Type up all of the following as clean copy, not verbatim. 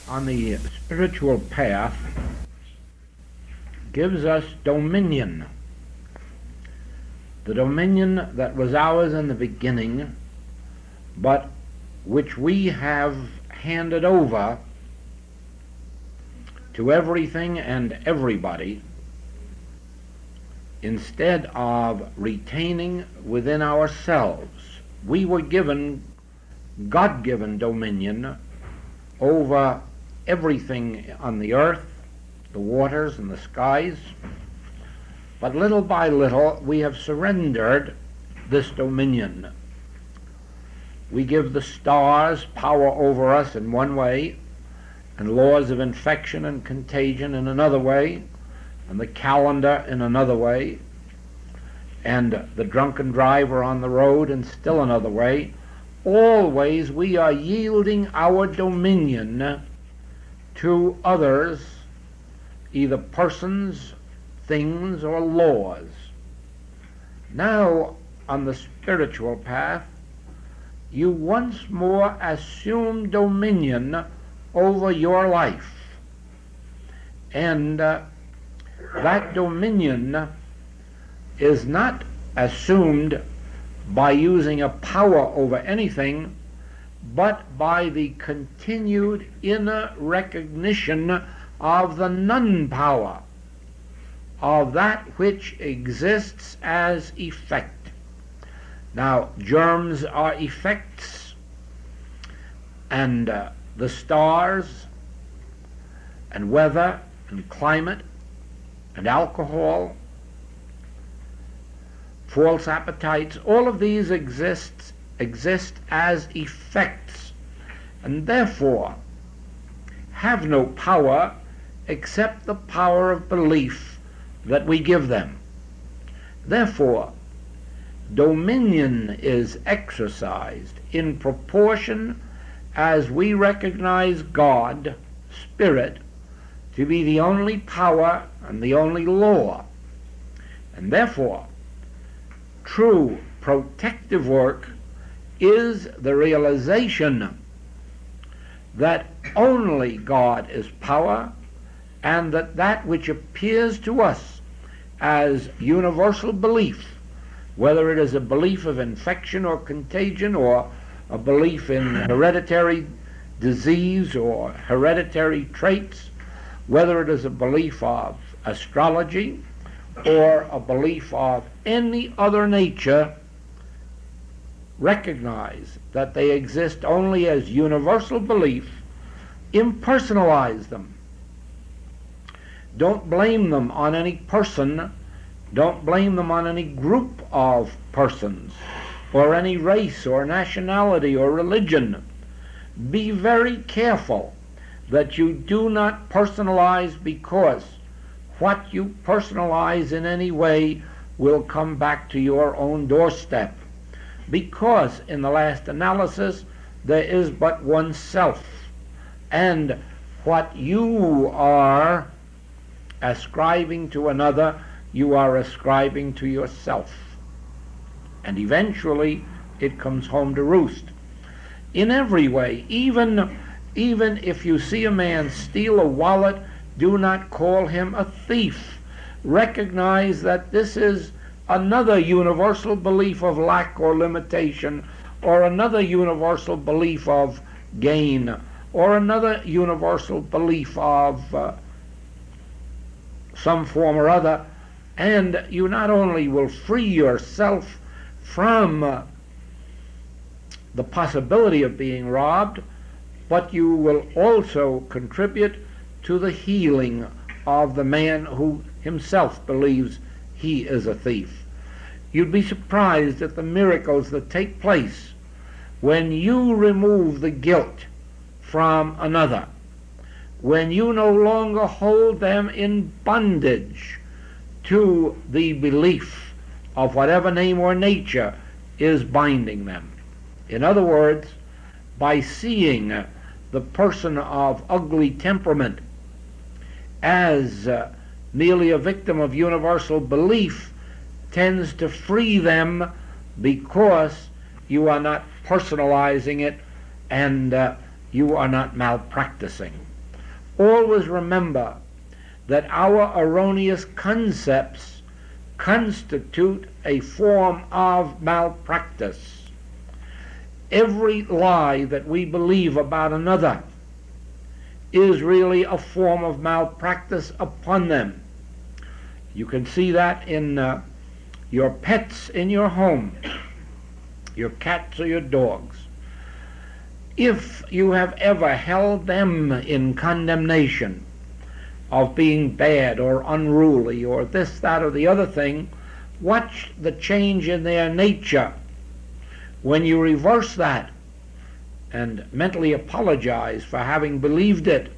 on the spiritual path gives us dominion. The dominion that was ours in the beginning, but which we have handed over to everything and everybody, instead of retaining within ourselves. We were given God-given dominion over everything on the earth, the waters and the skies, but little by little we have surrendered this dominion. We give the stars power over us in one way, and laws of infection and contagion in another way, and the calendar in another way, and the drunken driver on the road in still another way. Always we are yielding our dominion to others, either persons, things, or laws. Now, on the spiritual path, you once more assume dominion over your life. And that dominion is not assumed by using a power over anything, but by the continued inner recognition of the non-power of that which exists as effect. Now, germs are effects, and the stars, and weather, and climate, and alcohol, false appetites, all of these exist as effects, and therefore have no power except the power of belief that we give them. Therefore, dominion is exercised in proportion as we recognize God, Spirit, to be the only power and the only law. And therefore, true protective work is the realization that only God is power, and that that which appears to us as universal belief, whether it is a belief of infection or contagion, or a belief in hereditary disease or hereditary traits, whether it is a belief of astrology or a belief of any other nature, recognize that they exist only as universal belief. Impersonalize them. Don't blame them on any person. Don't blame them on any group of persons, or any race or nationality or religion. Be very careful that you do not personalize, because what you personalize in any way will come back to your own doorstep. Because in the last analysis, there is but one self, and what you are ascribing to another, you are ascribing to yourself. And eventually it comes home to roost. In every way, even if you see a man steal a wallet, do not call him a thief. Recognize that this is another universal belief of lack or limitation, or another universal belief of gain, or another universal belief of some form or other, and you not only will free yourself from the possibility of being robbed, but you will also contribute to the healing of the man who himself believes he is a thief. You'd be surprised at the miracles that take place when you remove the guilt from another, when you no longer hold them in bondage to the belief of whatever name or nature is binding them. In other words, by seeing the person of ugly temperament as merely a victim of universal belief tends to free them, because you are not personalizing it and you are not malpracticing. always remember that our erroneous concepts constitute a form of malpractice. Every lie that we believe about another is really a form of malpractice upon them. You can see that in your pets in your home, your cats or your dogs. If you have ever held them in condemnation of being bad or unruly or this, that, or the other thing, watch the change in their nature when you reverse that and mentally apologize for having believed it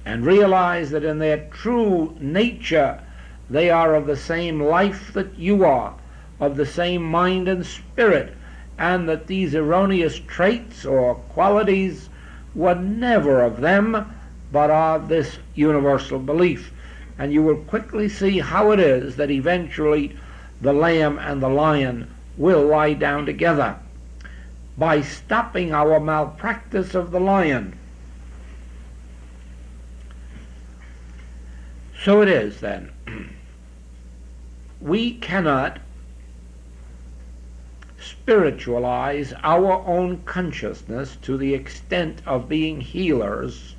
and realize that in their true nature they are of the same life that you are, of the same mind and spirit, and that these erroneous traits or qualities were never of them, but of this universal belief. And you will quickly see how it is that eventually the lamb and the lion will lie down together, by stopping our malpractice of the lion. So it is then. We cannot spiritualize our own consciousness to the extent of being healers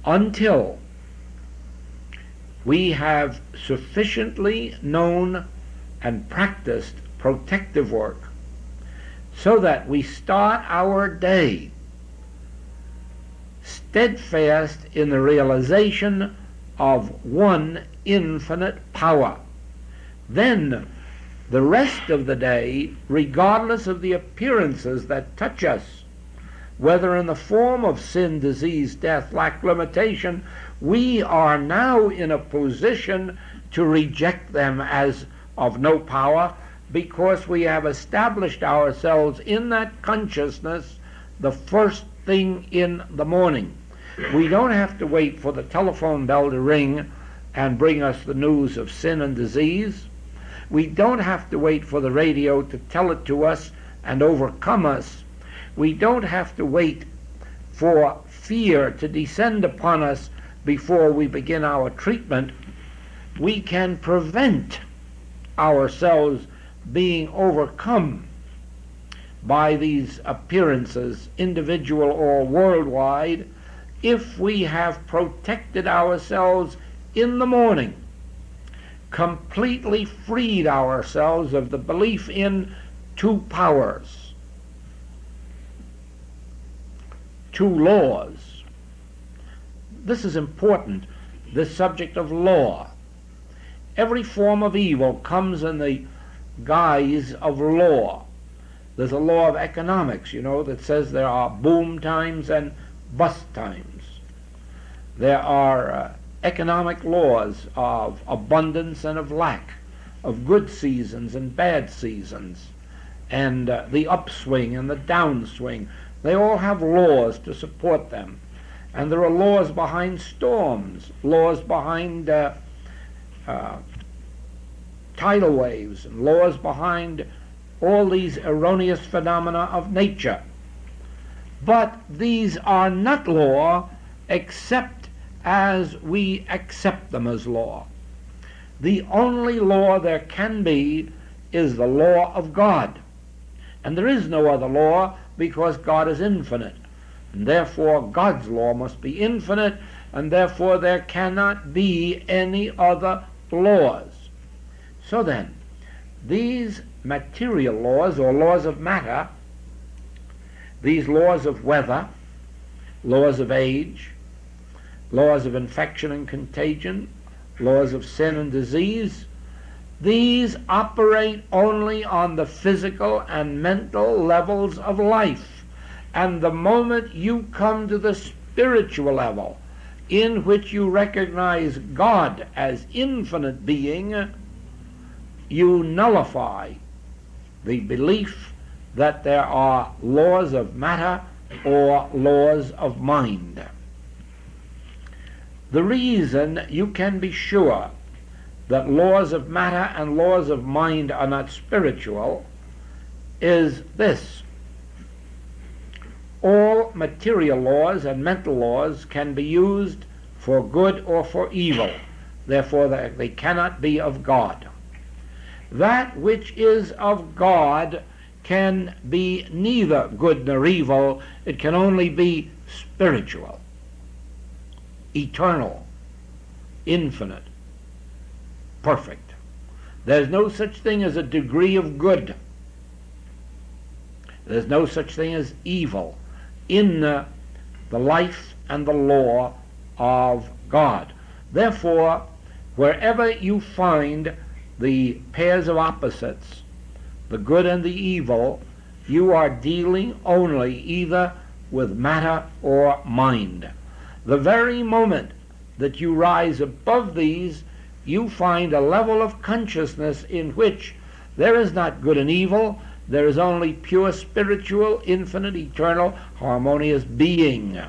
until we have sufficiently known and practiced protective work, so that we start our day steadfast in the realization of one infinite power. Then the rest of the day, regardless of the appearances that touch us, whether in the form of sin, disease, death, lack, limitation, we are now in a position to reject them as of no power, because we have established ourselves in that consciousness the first thing in the morning. We don't have to wait for the telephone bell to ring and bring us the news of sin and disease. We don't have to wait for the radio to tell it to us and overcome us. We don't have to wait for fear to descend upon us before we begin our treatment. We can prevent ourselves being overcome by these appearances, individual or worldwide, if we have protected ourselves in the morning, completely freed ourselves of the belief in two powers, two laws. This is important, this subject of law. Every form of evil comes in the guise of law. There's a law of economics, that says there are boom times and bust times. There are economic laws of abundance and of lack, of good seasons and bad seasons, and the upswing and the downswing. They all have laws to support them. And there are laws behind storms, laws behind tidal waves, and laws behind all these erroneous phenomena of nature. But these are not law except as we accept them as law. The only law there can be is the law of God. And there is no other law, because God is infinite. And therefore God's law must be infinite, and therefore there cannot be any other laws. So then, these material laws, or laws of matter, these laws of weather, laws of age, laws of infection and contagion, laws of sin and disease, these operate only on the physical and mental levels of life. And the moment you come to the spiritual level, in which you recognize God as infinite being, you nullify the belief that there are laws of matter or laws of mind. The reason you can be sure that laws of matter and laws of mind are not spiritual is this. All material laws and mental laws can be used for good or for evil. Therefore, they cannot be of God. That which is of God can be neither good nor evil. It can only be spiritual, eternal, infinite, perfect. There's no such thing as a degree of good. There's no such thing as evil in the life and the law of God. Therefore, wherever you find the pairs of opposites, the good and the evil, you are dealing only either with matter or mind. The very moment that you rise above these, you find a level of consciousness in which there is not good and evil, there is only pure spiritual, infinite, eternal, harmonious being.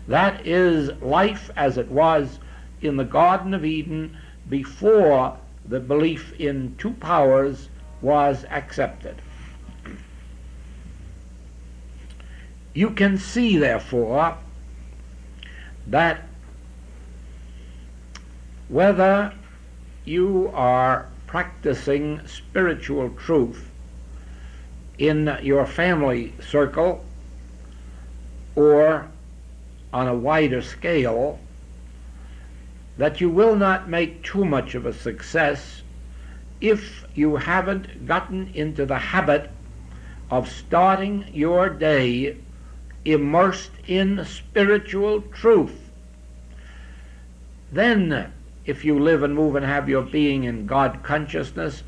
That is life as it was in the Garden of Eden before the belief in two powers was accepted. You can see, therefore, that whether you are practicing spiritual truth in your family circle or on a wider scale, that you will not make too much of a success if you haven't gotten into the habit of starting your day immersed in spiritual truth. Then, if you live and move and have your being in God consciousness,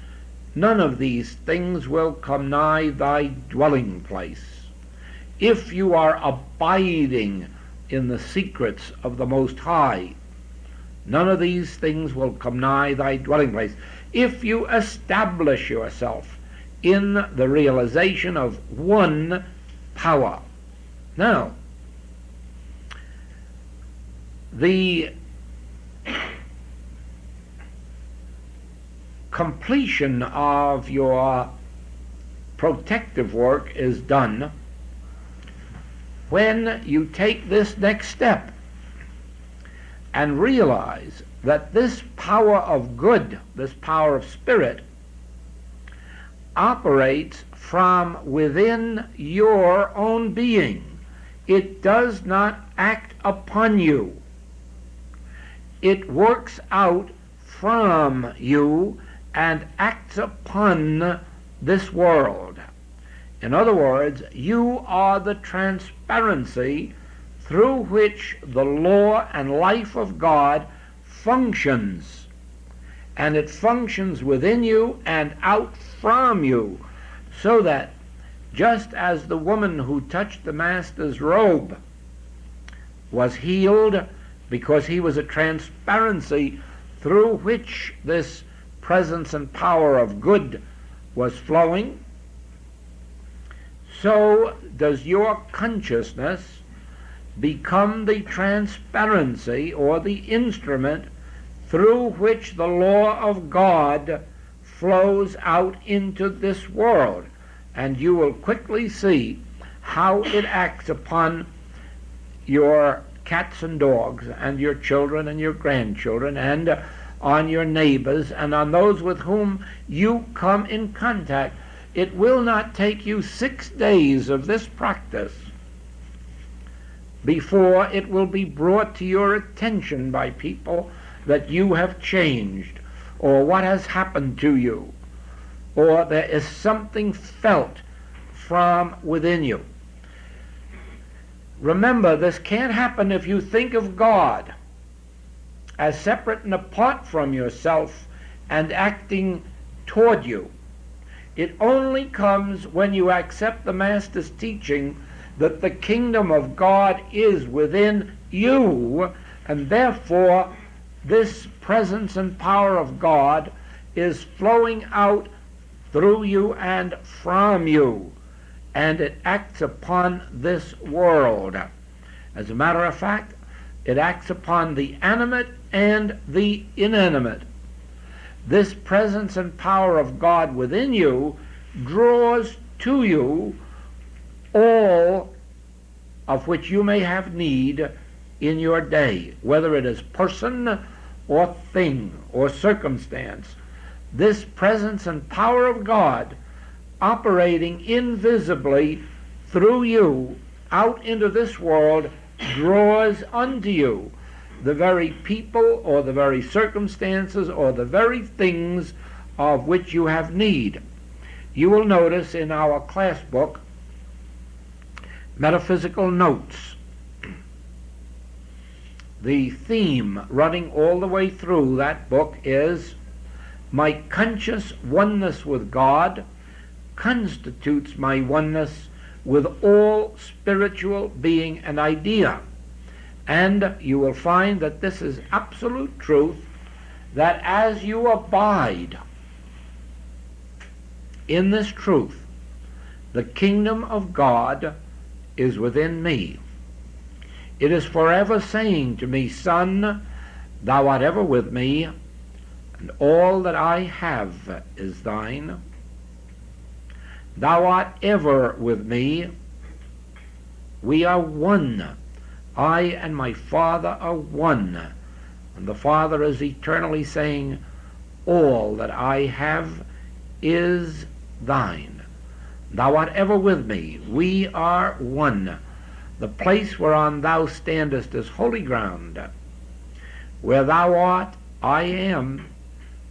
none of these things will come nigh thy dwelling place. If you are abiding in the secrets of the Most High, none of these things will come nigh thy dwelling place. If you establish yourself in the realization of one power. Now, the completion of your protective work is done when you take this next step and realize that this power of good, this power of spirit, operates from within your own being. It does not act upon you. It works out from you and acts upon this world. In other words, you are the transparency through which the law and life of God functions. And it functions within you and out from you, so that just as the woman who touched the Master's robe was healed because he was a transparency through which this presence and power of good was flowing, so does your consciousness become the transparency or the instrument through which the law of God flows out into this world. And you will quickly see how it acts upon your cats and dogs and your children and your grandchildren and on your neighbors and on those with whom you come in contact. It will not take you 6 days of this practice before it will be brought to your attention by people that you have changed, or what has happened to you, or there is something felt from within you. Remember, this can't happen if you think of God as separate and apart from yourself and acting toward you. It only comes when you accept the Master's teaching that the kingdom of God is within you, and therefore this presence and power of God is flowing out through you and from you, and it acts upon this world. As a matter of fact, it acts upon the animate and the inanimate. This presence and power of God within you draws to you all of which you may have need in your day, whether it is person or thing or circumstance. This presence and power of God operating invisibly through you out into this world draws unto you the very people or the very circumstances or the very things of which you have need. You will notice in our class book, Metaphysical Notes, the theme running all the way through that book is, my conscious oneness with God constitutes my oneness with all spiritual being and idea. And you will find that this is absolute truth, that as you abide in this truth, the kingdom of God is within me. It is forever saying to me, Son, thou art ever with me, and all that I have is thine. Thou art ever with me. We are one. I and my Father are one. And the Father is eternally saying, all that I have is thine. Thou art ever with me. We are one. The place whereon thou standest is holy ground. Where thou art, I am.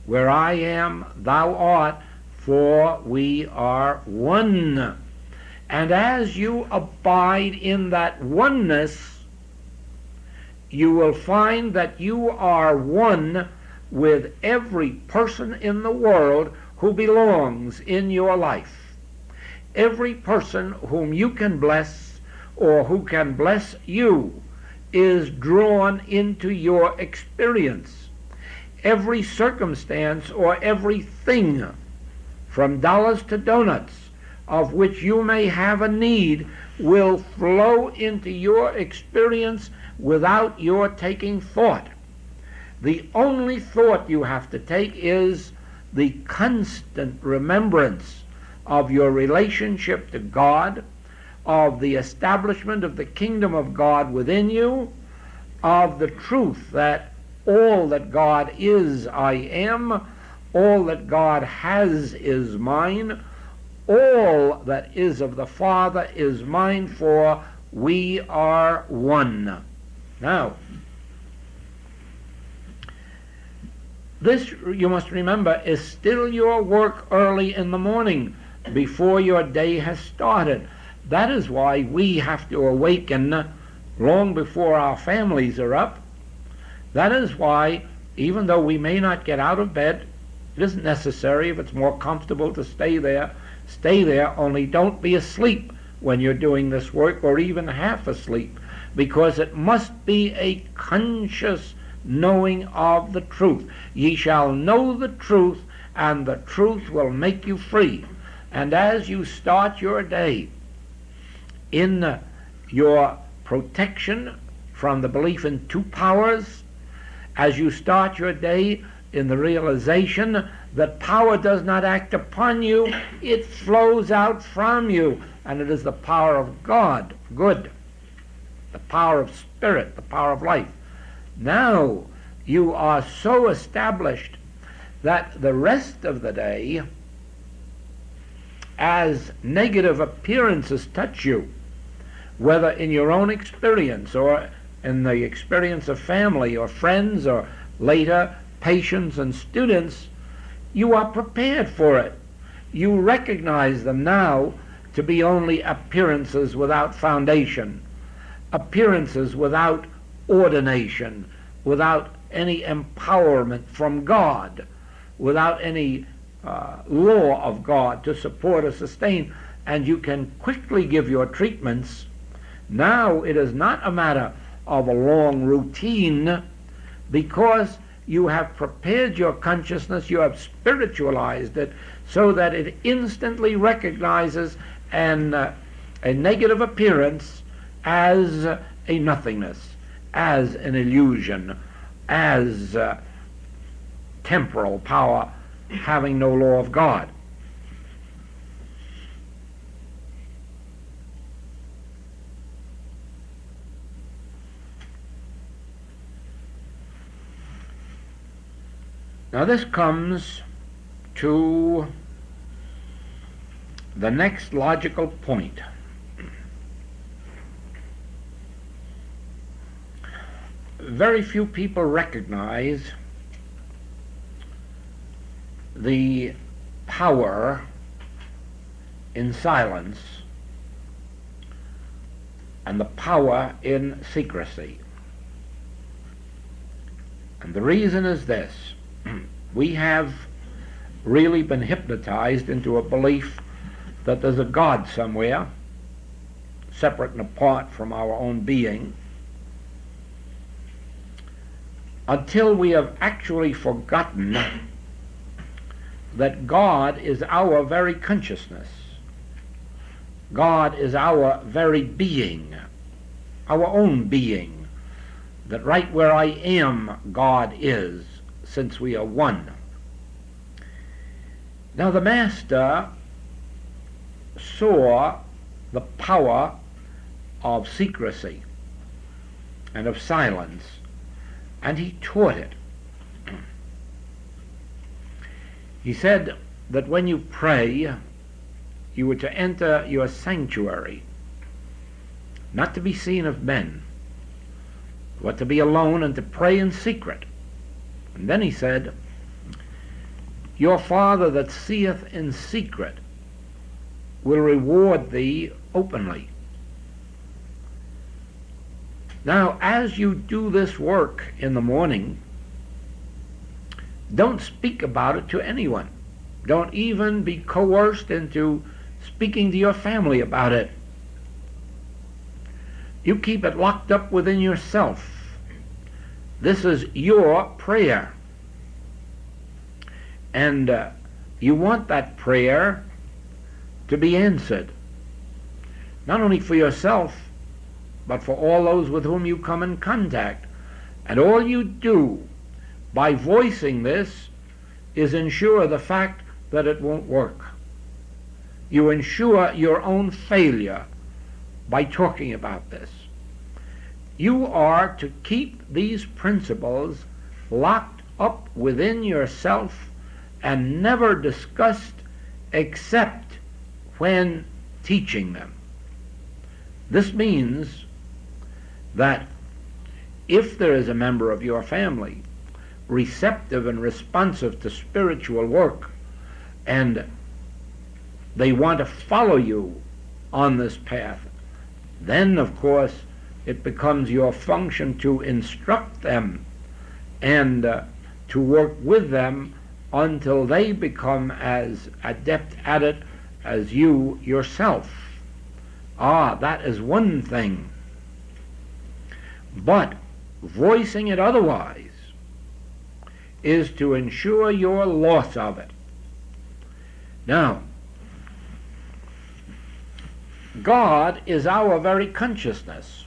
Where I am, thou art, for we are one. And as you abide in that oneness, you will find that you are one with every person in the world who belongs in your life. Every person whom you can bless or who can bless you is drawn into your experience. Every circumstance or everything, from dollars to donuts, of which you may have a need, will flow into your experience without your taking thought. The only thought you have to take is the constant remembrance of your relationship to God, of the establishment of the kingdom of God within you, of the truth that all that God is, I am, all that God has is mine, all that is of the Father is mine, for we are one. Now, this, you must remember, is still your work early in the morning, before your day has started. That is why we have to awaken long before our families are up. That is why, even though we may not get out of bed, it isn't necessary. If it's more comfortable to stay there, only don't be asleep when you're doing this work, or even half asleep, because it must be a conscious knowing of the truth. Ye shall know the truth, and the truth will make you free. And as you start your day in your protection from the belief in two powers, as you start your day in the realization that power does not act upon you, it flows out from you, and it is the power of God, good, the power of spirit, the power of life. Now you are so established that the rest of the day, as negative appearances touch you, whether in your own experience or in the experience of family or friends or later patients and students, you are prepared for it. You recognize them now to be only appearances without foundation, appearances without ordination, without any empowerment from God, without any law of God to support or sustain, and you can quickly give your treatments. Now it is not a matter of a long routine, because you have prepared your consciousness, you have spiritualized it, so that it instantly recognizes a negative appearance as a nothingness, as an illusion, as temporal power having no law of God. Now this comes to the next logical point. Very few people recognize the power in silence and the power in secrecy. And the reason is this: we have really been hypnotized into a belief that there's a God somewhere, separate and apart from our own being, until we have actually forgotten that God is our very consciousness. God is our very being, our own being, that right where I am, God is, since we are one. Now the Master saw the power of secrecy and of silence, and he taught it. He said that when you pray, you were to enter your sanctuary, not to be seen of men, but to be alone and to pray in secret. And then he said, your Father that seeth in secret will reward thee openly. Now, as you do this work in the morning, don't speak about it to anyone. Don't even be coerced into speaking to your family about it. You keep it locked up within yourself. This is your prayer. And you want that prayer to be answered, not only for yourself, but for all those with whom you come in contact. And all you do by voicing this is ensure the fact that it won't work. You ensure your own failure by talking about this. You are to keep these principles locked up within yourself and never discussed except when teaching them. This means that if there is a member of your family receptive and responsive to spiritual work, and they want to follow you on this path, then of course it becomes your function to instruct them and to work with them until they become as adept at it as you yourself. That is one thing. But voicing it otherwise is to ensure your loss of it. Now, God is our very consciousness.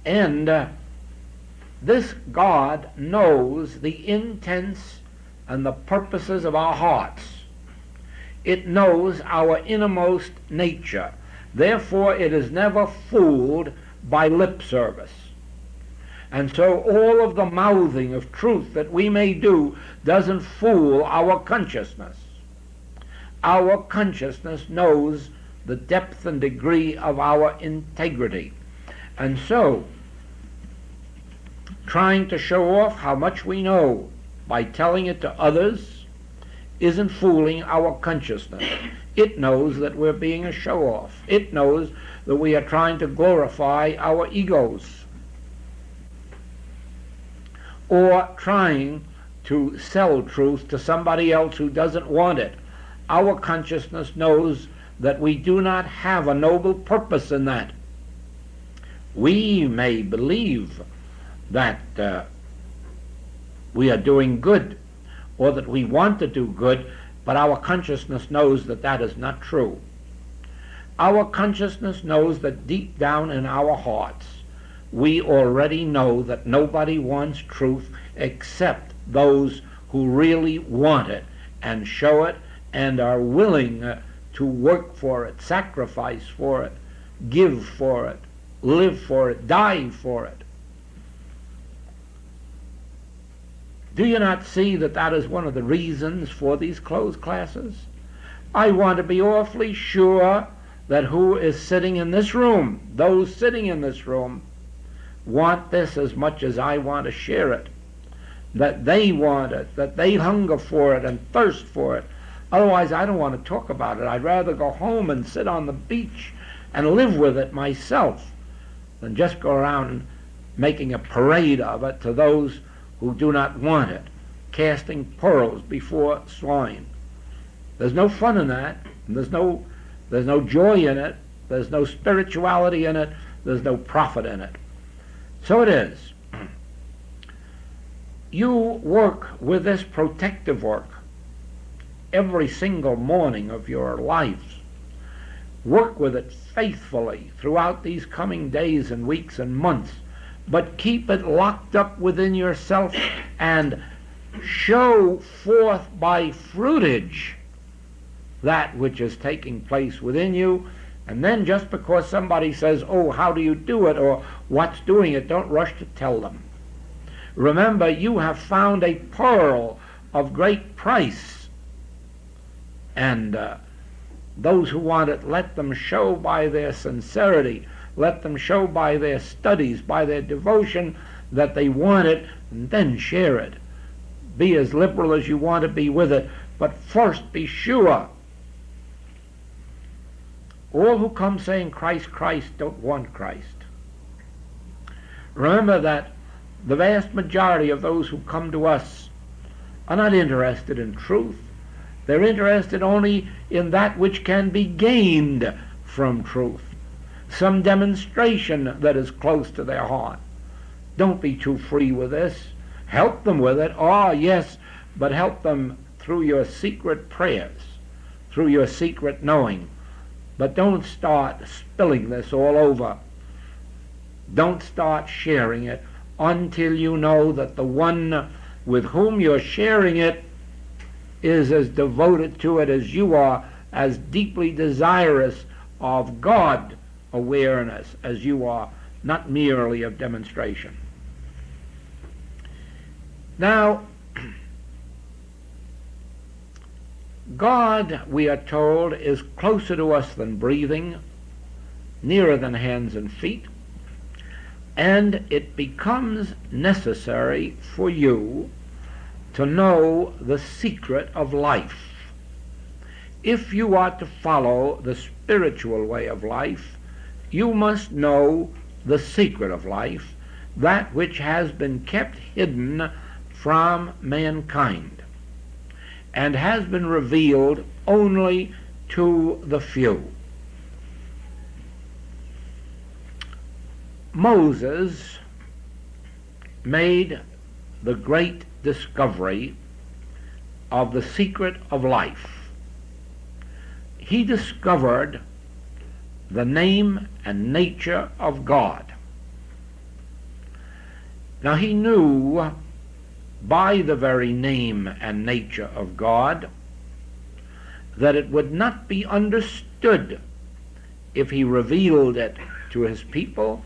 And this God knows the intents and the purposes of our hearts. It knows our innermost nature. Therefore, it is never fooled by lip service. And so all of the mouthing of truth that we may do doesn't fool our consciousness. Our consciousness knows the depth and degree of our integrity. And so, trying to show off how much we know by telling it to others isn't fooling our consciousness. It knows that we're being a show-off. It knows that we are trying to glorify our egos, or trying to sell truth to somebody else who doesn't want it. Our consciousness knows that we do not have a noble purpose in that. We may believe that we are doing good, or that we want to do good, but our consciousness knows that that is not true. Our consciousness knows that deep down in our hearts, we already know that nobody wants truth except those who really want it and show it and are willing to work for it, sacrifice for it, give for it, live for it, die for it. Do you not see that that is one of the reasons for these closed classes? I want to be awfully sure that who is sitting in this room, those sitting in this room, want this as much as I want to share it. That they want it, that they hunger for it and thirst for it. Otherwise, I don't want to talk about it. I'd rather go home and sit on the beach and live with it myself than just go around making a parade of it to those who do not want it, casting pearls before swine. There's no fun in that. There's no joy in it. There's no spirituality in it. There's no profit in it. So it is. You work with this protective work every single morning of your life. Work with it faithfully throughout these coming days and weeks and months, but keep it locked up within yourself and show forth by fruitage that which is taking place within you. And then just because somebody says, oh, how do you do it, or what's doing it, don't rush to tell them. Remember, you have found a pearl of great price, and those who want it, let them show by their sincerity, let them show by their studies, by their devotion, that they want it, and then share it. Be as liberal as you want to be with it, but first be sure. All who come saying Christ, Christ, don't want Christ. Remember that the vast majority of those who come to us are not interested in truth. They're interested only in that which can be gained from truth, some demonstration that is close to their heart. Don't be too free with this. Help them with it, yes, but help them through your secret prayers, through your secret knowing. But don't start spilling this all over. Don't start sharing it until you know that the one with whom you're sharing it is as devoted to it as you are, as deeply desirous of God awareness as you are, not merely of demonstration. Now, God, we are told, is closer to us than breathing, nearer than hands and feet, and it becomes necessary for you to know the secret of life. If you are to follow the spiritual way of life, you must know the secret of life, that which has been kept hidden from mankind and has been revealed only to the few. Moses made the great discovery of the secret of life. He discovered the name and nature of God. Now he knew by the very name and nature of God that it would not be understood if he revealed it to his people,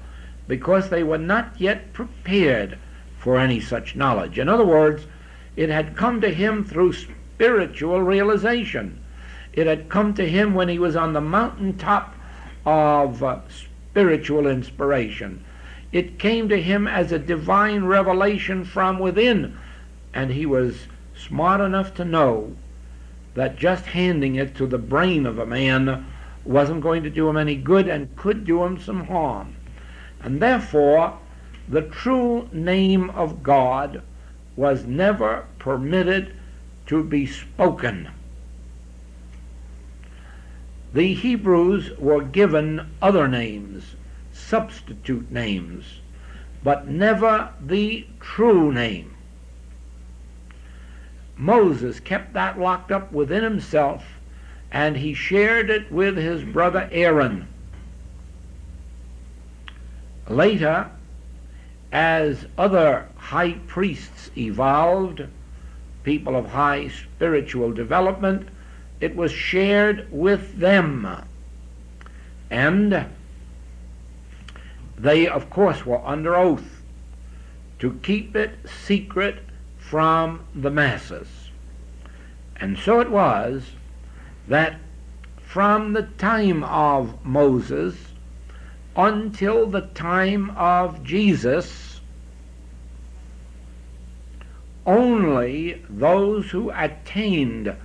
because they were not yet prepared for any such knowledge. In other words, it had come to him through spiritual realization. It had come to him when he was on the mountaintop of spiritual inspiration. It came to him as a divine revelation from within, and he was smart enough to know that just handing it to the brain of a man wasn't going to do him any good and could do him some harm. And therefore, the true name of God was never permitted to be spoken. The Hebrews were given other names, substitute names, but never the true name. Moses kept that locked up within himself, and he shared it with his brother Aaron. Later, as other high priests evolved, people of high spiritual development, it was shared with them. And they, of course, were under oath to keep it secret from the masses. And so it was that from the time of Moses until the time of Jesus, only those who attained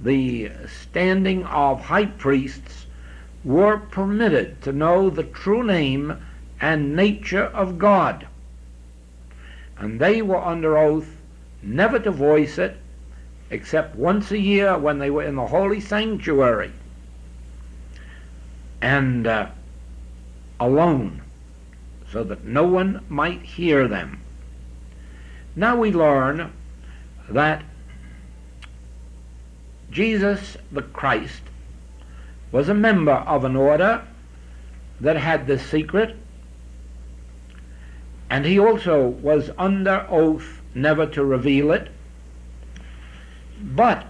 the standing of high priests were permitted to know the true name and nature of God. And they were under oath never to voice it except once a year when they were in the holy sanctuary, and alone, so that no one might hear them. Now we learn that Jesus the Christ was a member of an order that had this secret, and he also was under oath never to reveal it, but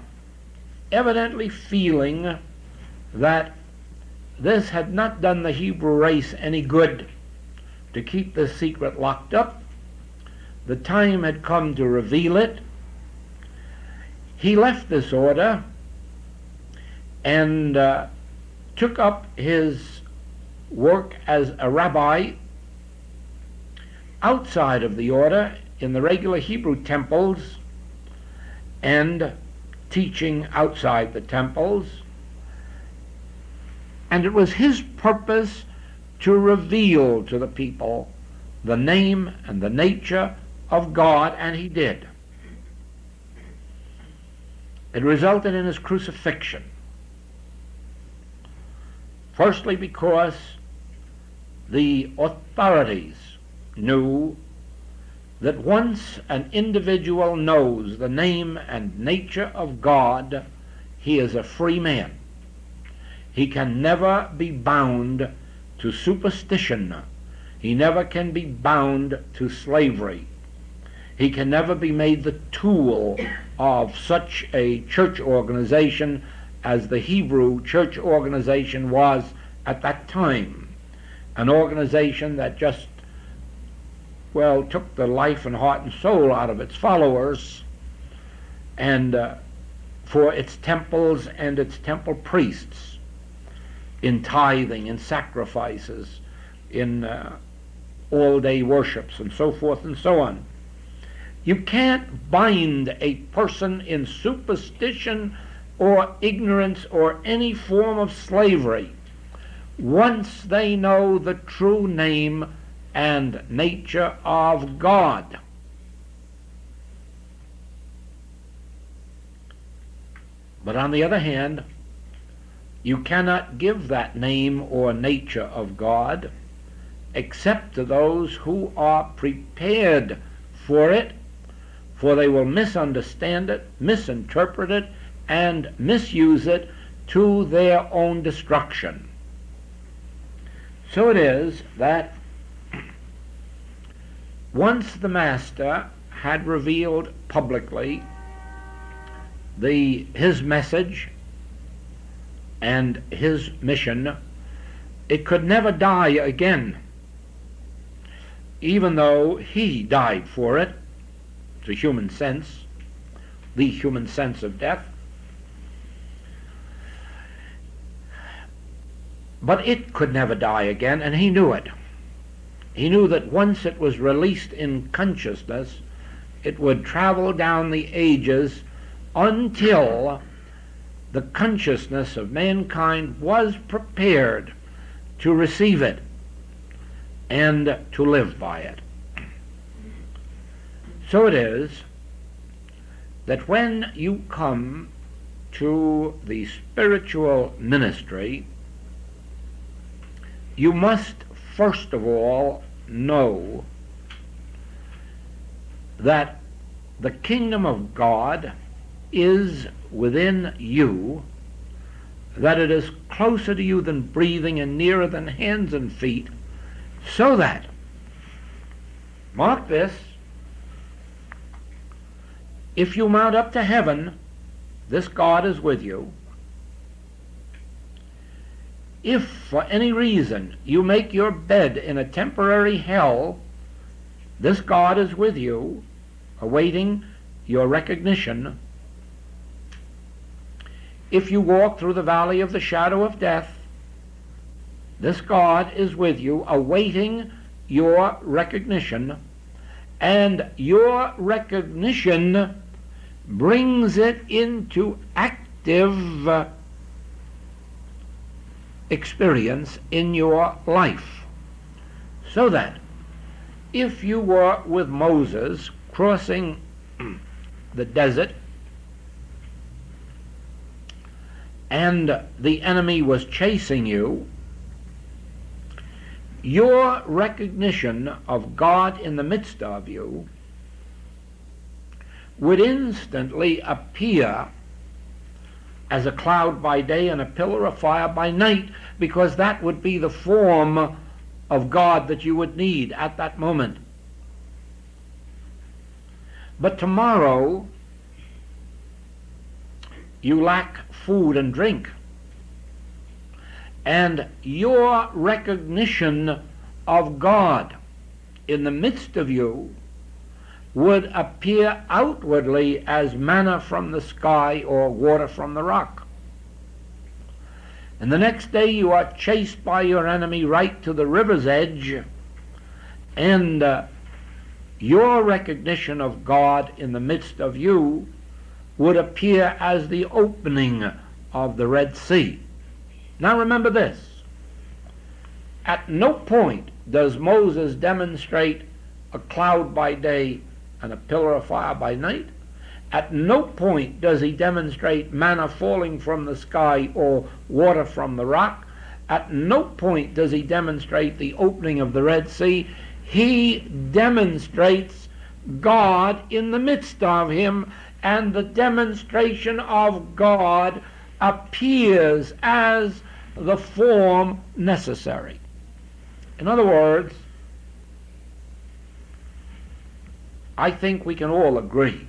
evidently feeling that this had not done the Hebrew race any good to keep this secret locked up, the time had come to reveal it. He left this order and took up his work as a rabbi outside of the order in the regular Hebrew temples and teaching outside the temples. And it was his purpose to reveal to the people the name and the nature of God, and he did. It resulted in his crucifixion. Firstly, because the authorities knew that once an individual knows the name and nature of God, he is a free man. He can never be bound to superstition. He never can be bound to slavery. He can never be made the tool of such a church organization as the Hebrew church organization was at that time. An organization that just, well, took the life and heart and soul out of its followers, and for its temples and its temple priests, in tithing, in sacrifices, in all-day worships, and so forth and so on. You can't bind a person in superstition or ignorance or any form of slavery once they know the true name and nature of God. But on the other hand, you cannot give that name or nature of God except to those who are prepared for it, for they will misunderstand it, misinterpret it, and misuse it to their own destruction. So it is that once the Master had revealed publicly his message and his mission, it could never die again, even though he died for it. It's a human sense, the human sense of death. But it could never die again, and he knew it. He knew that once it was released in consciousness, it would travel down the ages until the consciousness of mankind was prepared to receive it and to live by it. So it is that when you come to the spiritual ministry, you must first of all know that the kingdom of God is within you, that it is closer to you than breathing and nearer than hands and feet, so that, mark this, if you mount up to heaven, this God is with you. If for any reason you make your bed in a temporary hell, this God is with you, awaiting your recognition. If you walk through the valley of the shadow of death, this God is with you, awaiting your recognition, and your recognition brings it into active experience in your life. So that if you were with Moses crossing the desert and the enemy was chasing you, your recognition of God in the midst of you would instantly appear as a cloud by day and a pillar of fire by night, because that would be the form of God that you would need at that moment. But tomorrow you lack food and drink, and your recognition of God in the midst of you would appear outwardly as manna from the sky or water from the rock. And the next day you are chased by your enemy right to the river's edge, and your recognition of God in the midst of you would appear as the opening of the Red Sea. Now remember this. At no point does Moses demonstrate a cloud by day and a pillar of fire by night. At no point does he demonstrate manna falling from the sky or water from the rock. At no point does he demonstrate the opening of the Red Sea. He demonstrates God in the midst of him, and the demonstration of God appears as the form necessary. In other words, I think we can all agree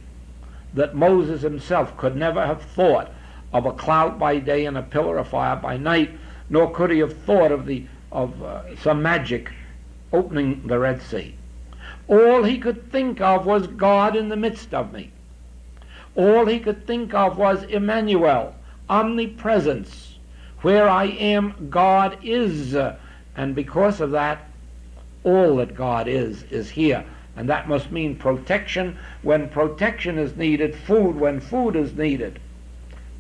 that Moses himself could never have thought of a cloud by day and a pillar of fire by night, nor could he have thought of some magic opening the Red Sea. All he could think of was God in the midst of me. All he could think of was Emmanuel, omnipresence. Where I am, God is. And because of that, all that God is here. And that must mean protection when protection is needed, food when food is needed,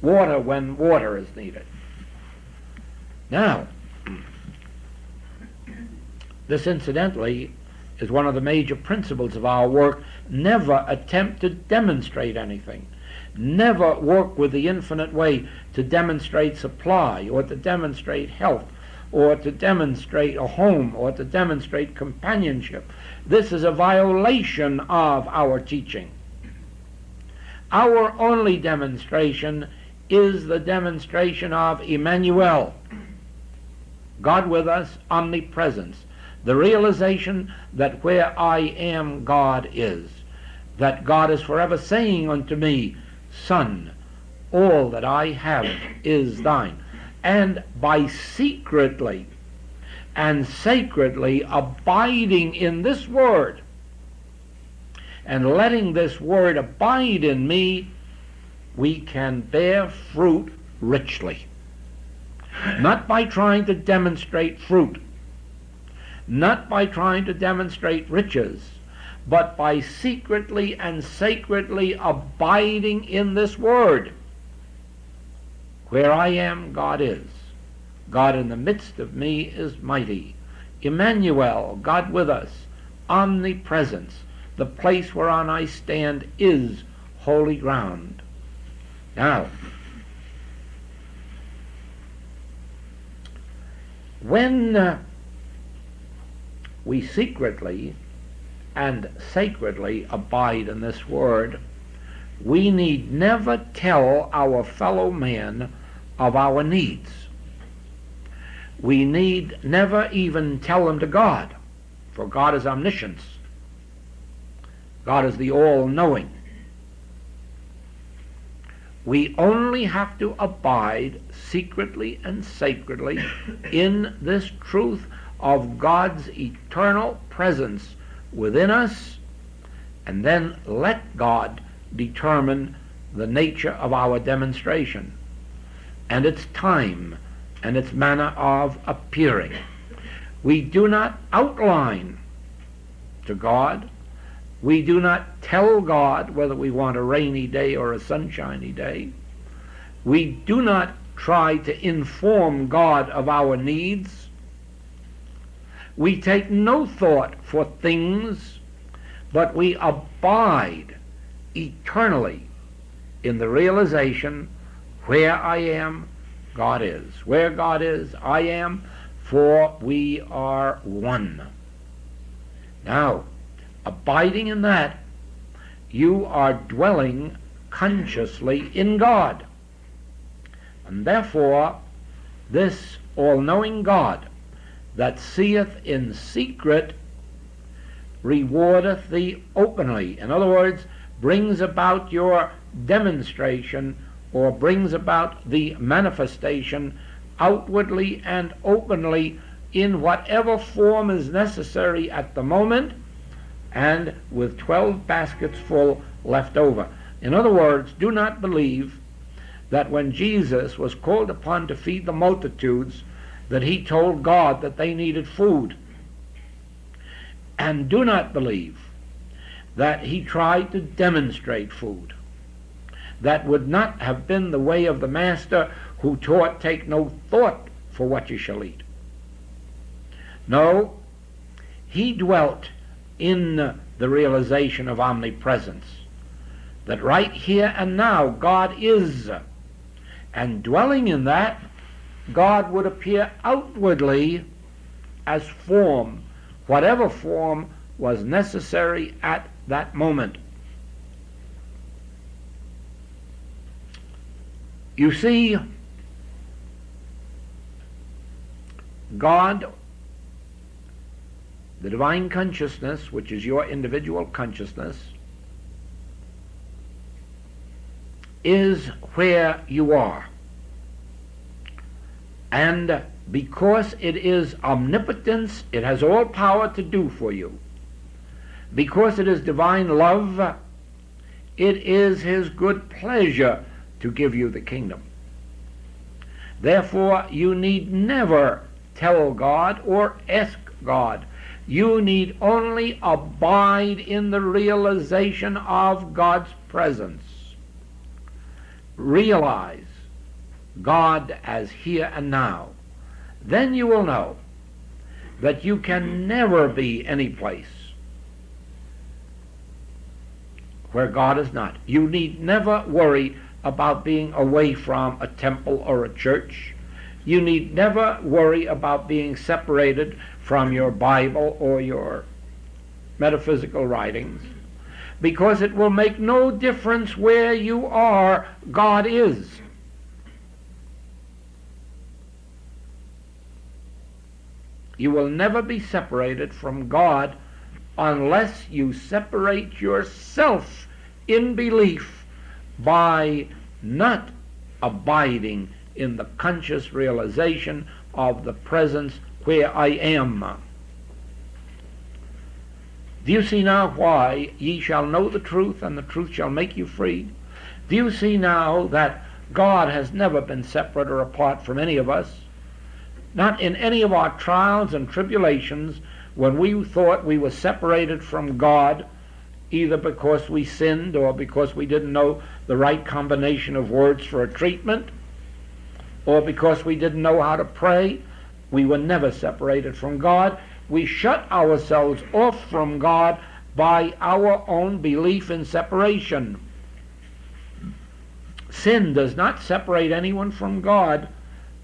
water when water is needed. Now, this incidentally is one of the major principles of our work. Never attempt to demonstrate anything. Never work with the infinite way to demonstrate supply, or to demonstrate health, or to demonstrate a home, or to demonstrate companionship. This is a violation of our teaching. Our only demonstration is the demonstration of Emmanuel, God with us, omnipresence, the realization that where I am, God is, that God is forever saying unto me, Son, all that I have is thine. And by secretly and sacredly abiding in this word and letting this word abide in me, we can bear fruit richly. Not by trying to demonstrate fruit, not by trying to demonstrate riches, but by secretly and sacredly abiding in this word. Where I am, God is. God in the midst of me is mighty. Emmanuel, God with us, omnipresence. The place whereon I stand is holy ground. Now, when we secretly and sacredly abide in this word, we need never tell our fellow man of our needs. We need never even tell them to God, for God is omniscience. God is the all-knowing. We only have to abide secretly and sacredly in this truth of God's eternal presence within us, and then let God determine the nature of our demonstration, and its time, and its manner of appearing. We do not outline to God. We do not tell God whether we want a rainy day or a sunshiny day. We do not try to inform God of our needs. We take no thought for things, but we abide eternally in the realization, where I am, God is. Where God is, I am, for we are one. Now, abiding in that, you are dwelling consciously in God. And therefore, this all-knowing God that seeth in secret rewardeth thee openly. In other words, brings about your demonstration, or brings about the manifestation outwardly and openly in whatever form is necessary at the moment, and with 12 baskets full left over. In other words, do not believe that when Jesus was called upon to feed the multitudes, that he told God that they needed food. And do not believe that he tried to demonstrate food. That would not have been the way of the Master, who taught, take no thought for what you shall eat. No, he dwelt in the realization of omnipresence, that right here and now God is, and dwelling in that, God would appear outwardly as form, whatever form was necessary at that moment. You see, God, the divine consciousness, which is your individual consciousness, is where you are. And because it is omnipotence, it has all power to do for you. Because it is divine love, it is his good pleasure to give you the kingdom. Therefore, you need never tell God or ask God. You need only abide in the realization of God's presence. Realize God as here and now. Then you will know that you can never be any place where God is not. You need never worry about being away from a temple or a church. You need never worry about being separated from your Bible or your metaphysical writings, because it will make no difference where you are, God is. You will never be separated from God unless you separate yourself in belief by not abiding in the conscious realization of the presence where I am. Do you see now why ye shall know the truth, and the truth shall make you free? Do you see now that God has never been separate or apart from any of us? Not in any of our trials and tribulations, when we thought we were separated from God, either because we sinned or because we didn't know the right combination of words for a treatment, or because we didn't know how to pray, we were never separated from God. We shut ourselves off from God by our own belief in separation. Sin does not separate anyone from God.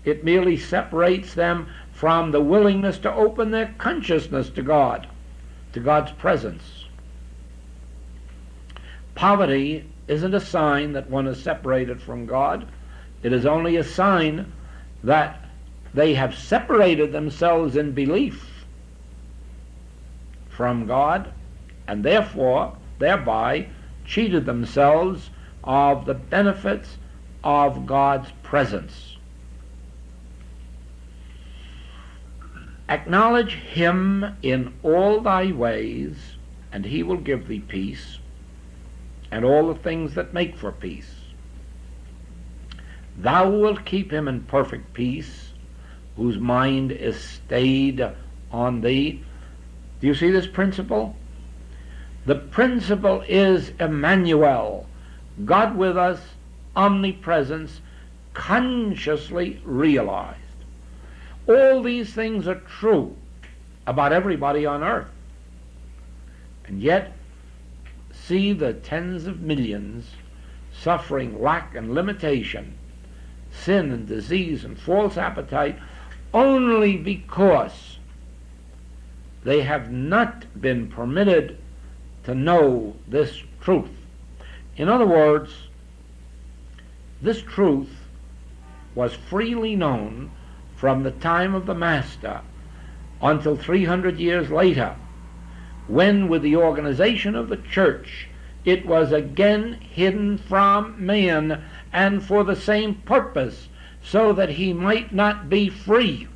It merely separates them from the willingness to open their consciousness to God, to God's presence. Poverty isn't a sign that one is separated from God. It is only a sign that they have separated themselves in belief from God, and therefore, thereby, cheated themselves of the benefits of God's presence. Acknowledge him in all thy ways, and he will give thee peace. and all the things that make for peace. Thou wilt keep him in perfect peace, whose mind is stayed on thee. Do you see this principle? The principle is Emmanuel, God with us, omnipresence, consciously realized. All these things are true about everybody on earth. And yet, see the tens of millions suffering lack and limitation, sin and disease and false appetite, only because they have not been permitted to know this truth. In other words, this truth was freely known from the time of the Master until 300 years later, when with the organization of the church it was again hidden from man, and for the same purpose, so that he might not be free.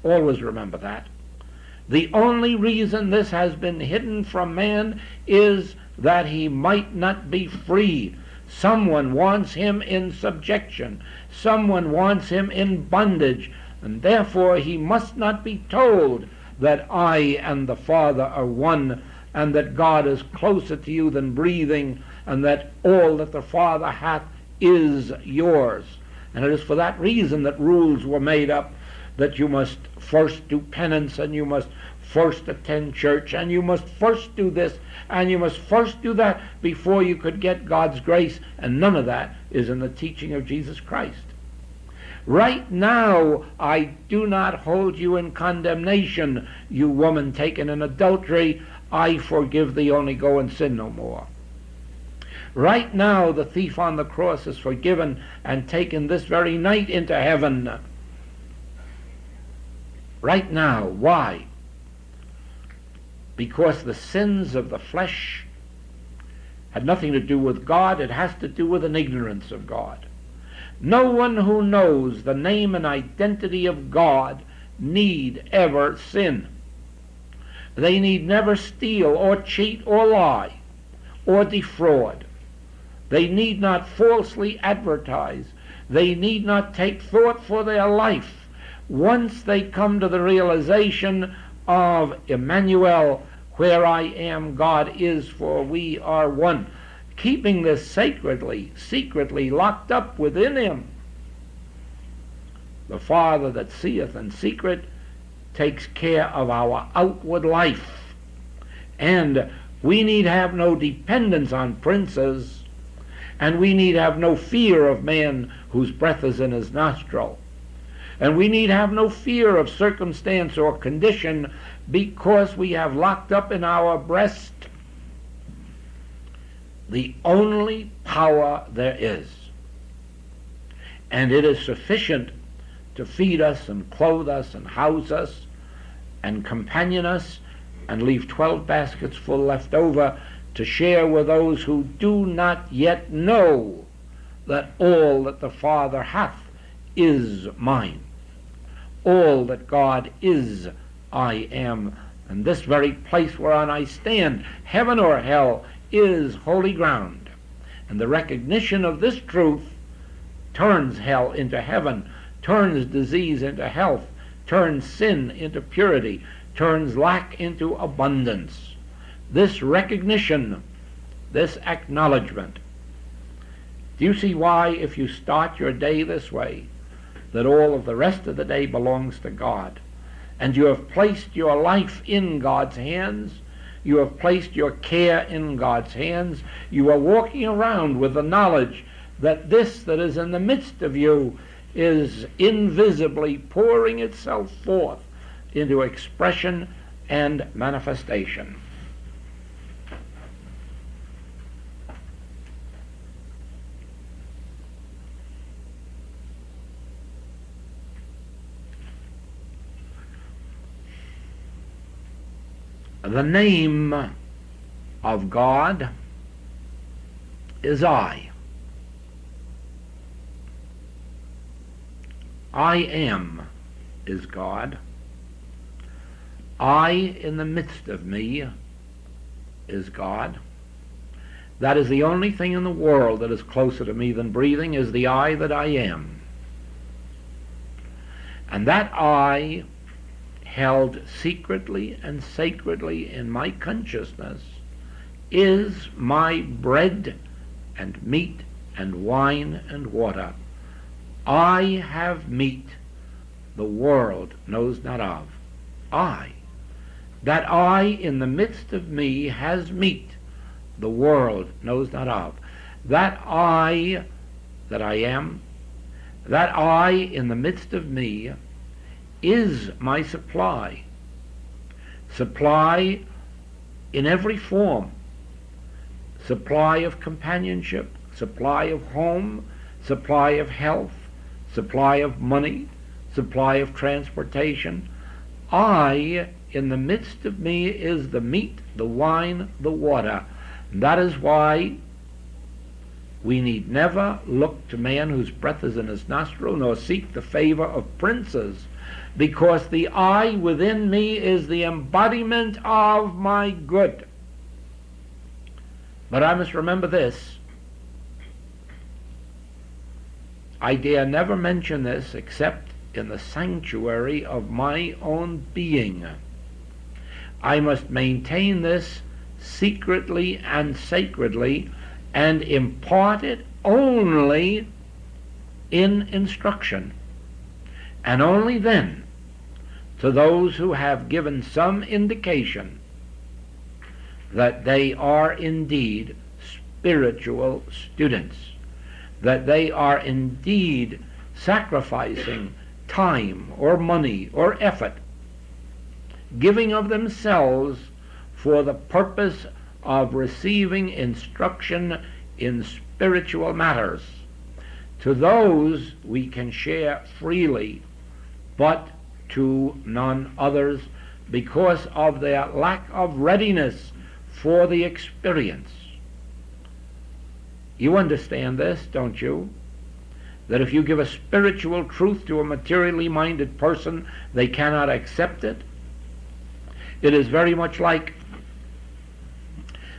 Always remember that. The only reason this has been hidden from man is that he might not be free. Someone wants him in subjection. Someone wants him in bondage. And therefore he must not be told that I and the Father are one, and that God is closer to you than breathing, and that all that the Father hath is yours. And it is for that reason that rules were made up, that you must first do penance, and you must first attend church, and you must first do this, and you must first do that before you could get God's grace. And none of that is in the teaching of Jesus Christ. Right now, I do not hold you in condemnation, you woman taken in adultery. I forgive thee, only go and sin no more. Right now, the thief on the cross is forgiven and taken this very night into heaven. Right now. Why? Because the sins of the flesh had nothing to do with God. It has to do with an ignorance of God. No one who knows the name and identity of God need ever sin. They need never steal or cheat or lie or defraud. They need not falsely advertise. They need not take thought for their life. Once they come to the realization of Emmanuel, where I am, God is, for we are one, keeping this sacredly, secretly locked up within him. The Father that seeth in secret takes care of our outward life. And we need have no dependence on princes, and we need have no fear of man whose breath is in his nostril. And we need have no fear of circumstance or condition, because we have locked up in our breast the only power there is. And it is sufficient to feed us and clothe us and house us and companion us, and leave 12 baskets full left over to share with those who do not yet know that all that the Father hath is mine. All that God is, I am. And this very place whereon I stand, heaven or hell, is holy ground. And the recognition of this truth turns hell into heaven, turns disease into health, turns sin into purity, turns lack into abundance. This recognition, this acknowledgement. Do you see why, if you start your day this way, that all of the rest of the day belongs to God? And you have placed your life in God's hands. You have placed your care in God's hands. You are walking around with the knowledge that this that is in the midst of you is invisibly pouring itself forth into expression and manifestation. The name of God is I. I am is God. I in the midst of me is God. That is the only thing in the world that is closer to me than breathing, is the I that I am. And that I, held secretly and sacredly in my consciousness, is my bread and meat and wine and water. I have meat the world knows not of. That I in the midst of me has meat the world knows not of. That I, that I am, that I in the midst of me is my supply. Supply in every form. Supply of companionship, supply of home, supply of health, supply of money, supply of transportation. I, in the midst of me, is the meat, the wine, the water. And that is why we need never look to man whose breath is in his nostril, nor seek the favor of princes, because the I within me is the embodiment of my good. But I must remember this. I dare never mention this except in the sanctuary of my own being. I must maintain this secretly and sacredly, and impart it only in instruction, and only then to those who have given some indication that they are indeed spiritual students, that they are indeed sacrificing time or money or effort, giving of themselves for the purpose of receiving instruction in spiritual matters. To those we can share freely, but to none others, because of their lack of readiness for the experience. You understand this, don't you? That if you give a spiritual truth to a materially minded person, they cannot accept it. It is very much like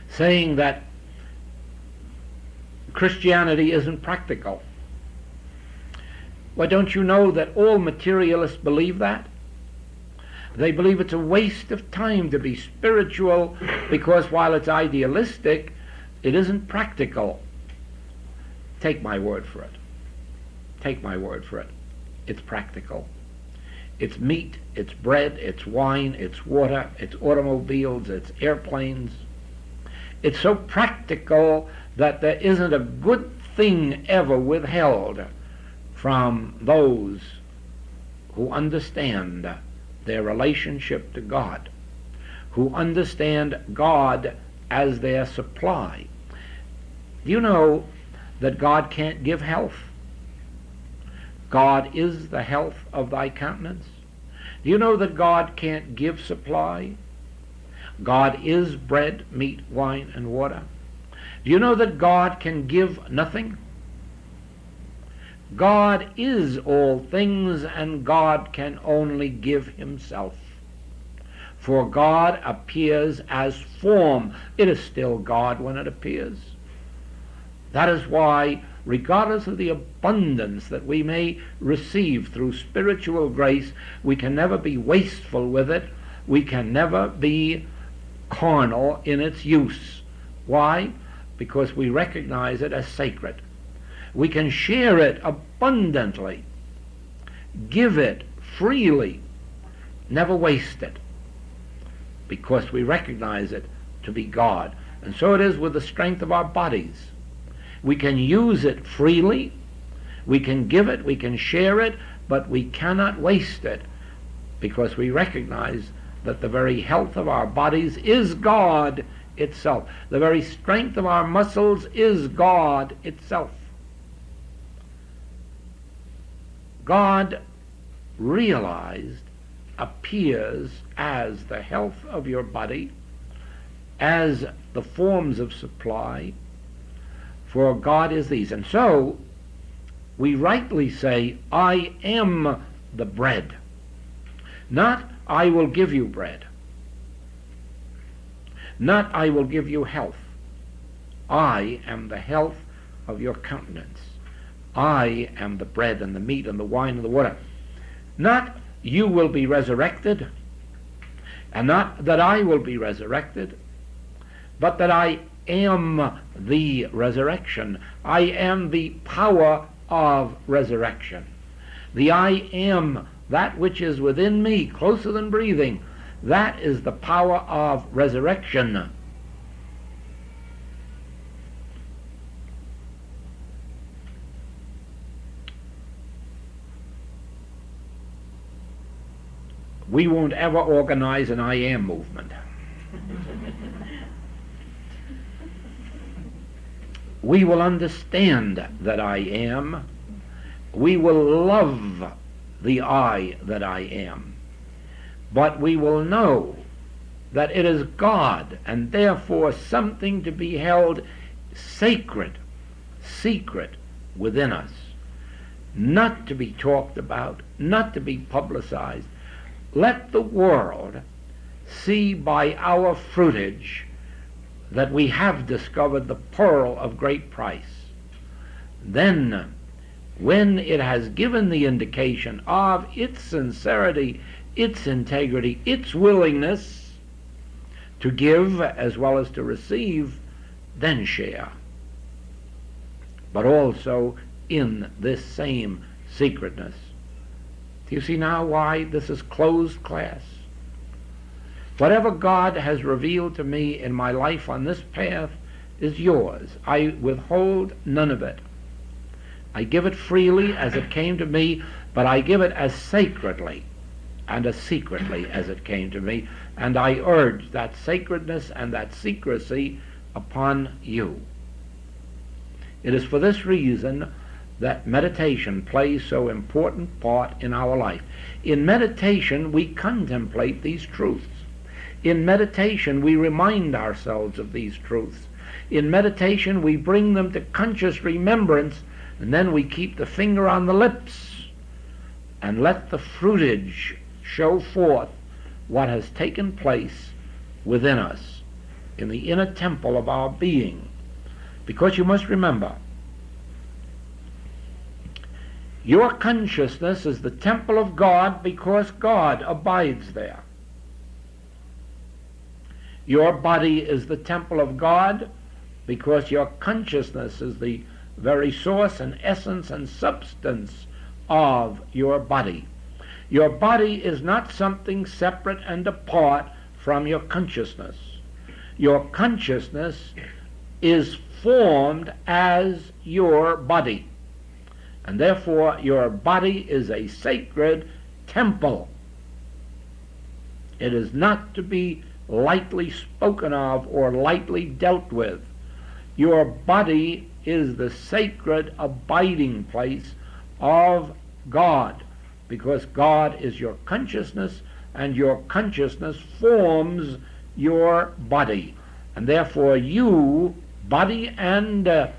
saying that Christianity isn't practical. Why, don't you know that all materialists believe that? They believe it's a waste of time to be spiritual, because while it's idealistic, it isn't practical. Take my word for it. Take my word for it. It's practical. It's meat, it's bread, it's wine, it's water, it's automobiles, it's airplanes. It's so practical that there isn't a good thing ever withheld from those who understand their relationship to God, who understand God as their supply. Do you know that God can't give health? God is the health of thy countenance. Do you know that God can't give supply? God is bread, meat, wine, and water. Do you know that God can give nothing? God is all things, and God can only give himself. For God appears as form. It is still God when it appears. That is why, regardless of the abundance that we may receive through spiritual grace, we can never be wasteful with it. We can never be carnal in its use. Why? Because we recognize it as sacred. We can share it abundantly, give it freely, never waste it, because we recognize it to be God. And so it is with the strength of our bodies. We can use it freely, we can give it, we can share it, but we cannot waste it, because we recognize that the very health of our bodies is God itself. The very strength of our muscles is God itself. God realized appears as the health of your body, as the forms of supply, for God is these. And so we rightly say, I am the bread, not I will give you bread. Not I will give you health. I am the health of your countenance. I am the bread and the meat and the wine and the water. Not you will be resurrected, and not that I will be resurrected, but that I am the resurrection. I am the power of resurrection. The I am, that which is within me, closer than breathing, that is the power of resurrection. We won't ever organize an I am movement. We will understand that I am. We will love the I that I am. But we will know that it is God, and therefore something to be held sacred, secret within us, not to be talked about, not to be publicized. Let the world see by our fruitage that we have discovered the pearl of great price. Then, when it has given the indication of its sincerity, its integrity, its willingness to give as well as to receive, then share. But also in this same secretness. Do you see now why this is closed class? Whatever God has revealed to me in my life on this path is yours. I withhold none of it. I give it freely as it came to me, but I give it as sacredly and as secretly as it came to me, and I urge that sacredness and that secrecy upon you. It is for this reason that meditation plays so important part in our life. In meditation, we contemplate these truths. In meditation, we remind ourselves of these truths. In meditation, we bring them to conscious remembrance, and then we keep the finger on the lips and let the fruitage show forth what has taken place within us in the inner temple of our being. Because you must remember, your consciousness is the temple of God because God abides there. Your body is the temple of God because your consciousness is the very source and essence and substance of your body. Your body is not something separate and apart from your consciousness. Your consciousness is formed as your body. And therefore your body is a sacred temple. It is not to be lightly spoken of or lightly dealt with. Your body is the sacred abiding place of God, because God is your consciousness, and your consciousness forms your body. And therefore you, body and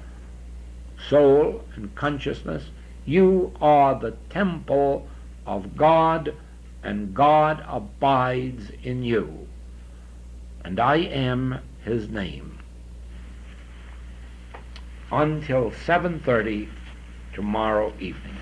soul and consciousness, you are the temple of God, and God abides in you. And I am his name. Until 7:30 tomorrow evening.